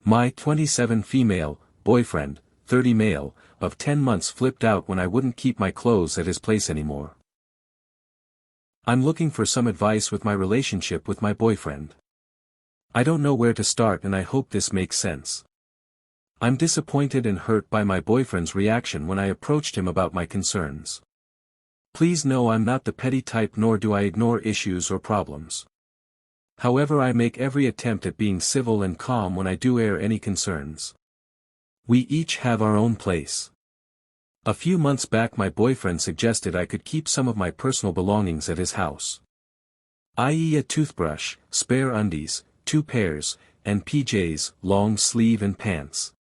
My 27 female, boyfriend, 30 male, of 10 months flipped out when I wouldn't keep my clothes at his place anymore. I'm looking for some advice with my relationship with my boyfriend. I don't know where to start and I hope this makes sense. I'm disappointed and hurt by my boyfriend's reaction when I approached him about my concerns. Please know I'm not the petty type nor do I ignore issues or problems. However, I make every attempt at being civil and calm when I do air any concerns. We each have our own place. A few months back my boyfriend suggested I could keep some of my personal belongings at his house. I.e. a toothbrush, spare undies, 2 pairs, and PJs, long sleeve and pants.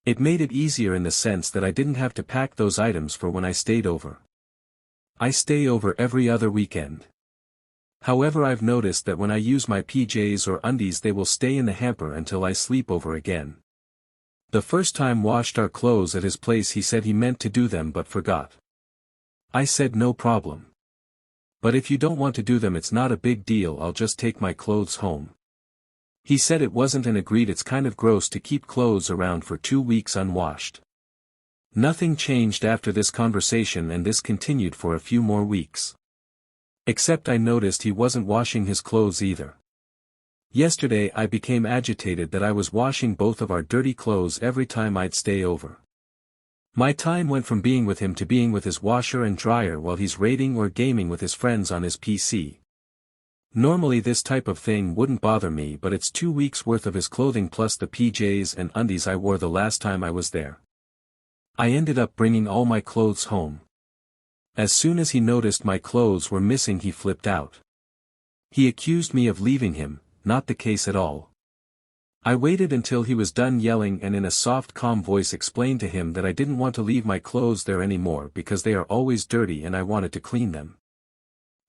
It made it easier in the sense that I didn't have to pack those items for when I stayed over. I stay over every other weekend. However, I've noticed that when I use my PJs or undies they will stay in the hamper until I sleep over again. The first time washed our clothes at his place he said he meant to do them but forgot. I said no problem. But if you don't want to do them it's not a big deal, I'll just take my clothes home. He said it wasn't and agreed it's kind of gross to keep clothes around for 2 weeks unwashed. Nothing changed after this conversation and this continued for a few more weeks. Except I noticed he wasn't washing his clothes either. Yesterday I became agitated that I was washing both of our dirty clothes every time I'd stay over. My time went from being with him to being with his washer and dryer while he's raiding or gaming with his friends on his PC. Normally this type of thing wouldn't bother me, but it's 2 weeks worth of his clothing plus the PJs and undies I wore the last time I was there. I ended up bringing all my clothes home. As soon as he noticed my clothes were missing he flipped out. He accused me of leaving him, not the case at all. I waited until he was done yelling and in a soft calm voice explained to him that I didn't want to leave my clothes there anymore because they are always dirty and I wanted to clean them.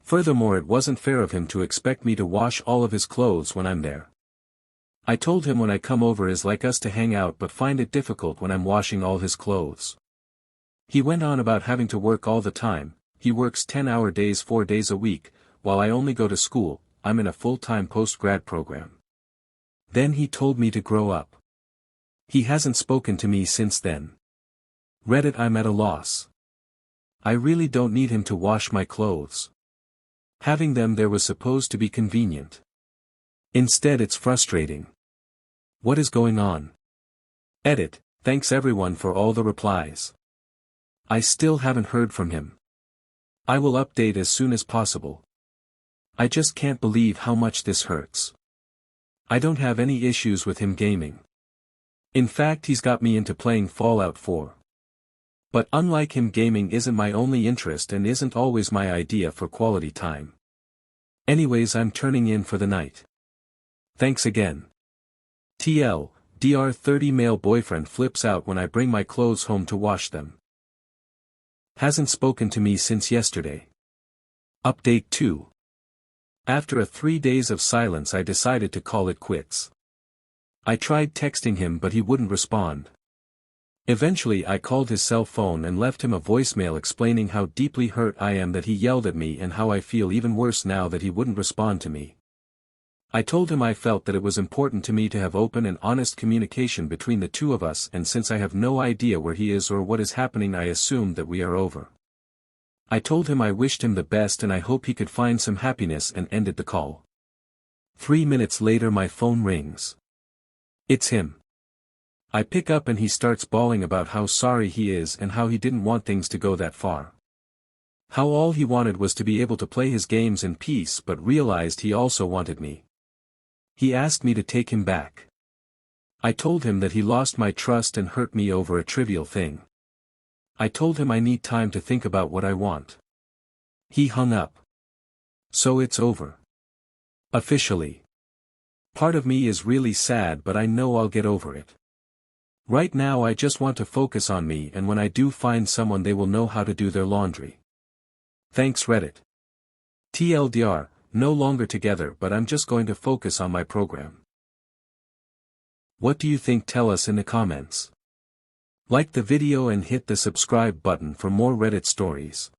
Furthermore, it wasn't fair of him to expect me to wash all of his clothes when I'm there. I told him when I come over is like us to hang out but find it difficult when I'm washing all his clothes. He went on about having to work all the time. He works 10-hour days 4 days a week, while I only go to school. I'm in a full-time post-grad program. Then he told me to grow up. He hasn't spoken to me since then. Reddit, I'm at a loss. I really don't need him to wash my clothes. Having them there was supposed to be convenient. Instead it's frustrating. What is going on? Edit, thanks everyone for all the replies. I still haven't heard from him. I will update as soon as possible. I just can't believe how much this hurts. I don't have any issues with him gaming. In fact, he's got me into playing Fallout 4. But unlike him, gaming isn't my only interest and isn't always my idea for quality time. Anyways, I'm turning in for the night. Thanks again. TL, DR 30 male boyfriend flips out when I bring my clothes home to wash them. Hasn't spoken to me since yesterday. Update 2. After 3 days of silence I decided to call it quits. I tried texting him but he wouldn't respond. Eventually I called his cell phone and left him a voicemail explaining how deeply hurt I am that he yelled at me and how I feel even worse now that he wouldn't respond to me. I told him I felt that it was important to me to have open and honest communication between the two of us, and since I have no idea where he is or what is happening I assumed that we are over. I told him I wished him the best and I hope he could find some happiness and ended the call. 3 minutes later my phone rings. It's him. I pick up and he starts bawling about how sorry he is and how he didn't want things to go that far. How all he wanted was to be able to play his games in peace but realized he also wanted me. He asked me to take him back. I told him that he lost my trust and hurt me over a trivial thing. I told him I need time to think about what I want. He hung up. So it's over. Officially. Part of me is really sad but I know I'll get over it. Right now I just want to focus on me, and when I do find someone they will know how to do their laundry. Thanks Reddit. TLDR, no longer together but I'm just going to focus on my program. What do you think? Tell us in the comments. Like the video and hit the subscribe button for more Reddit stories.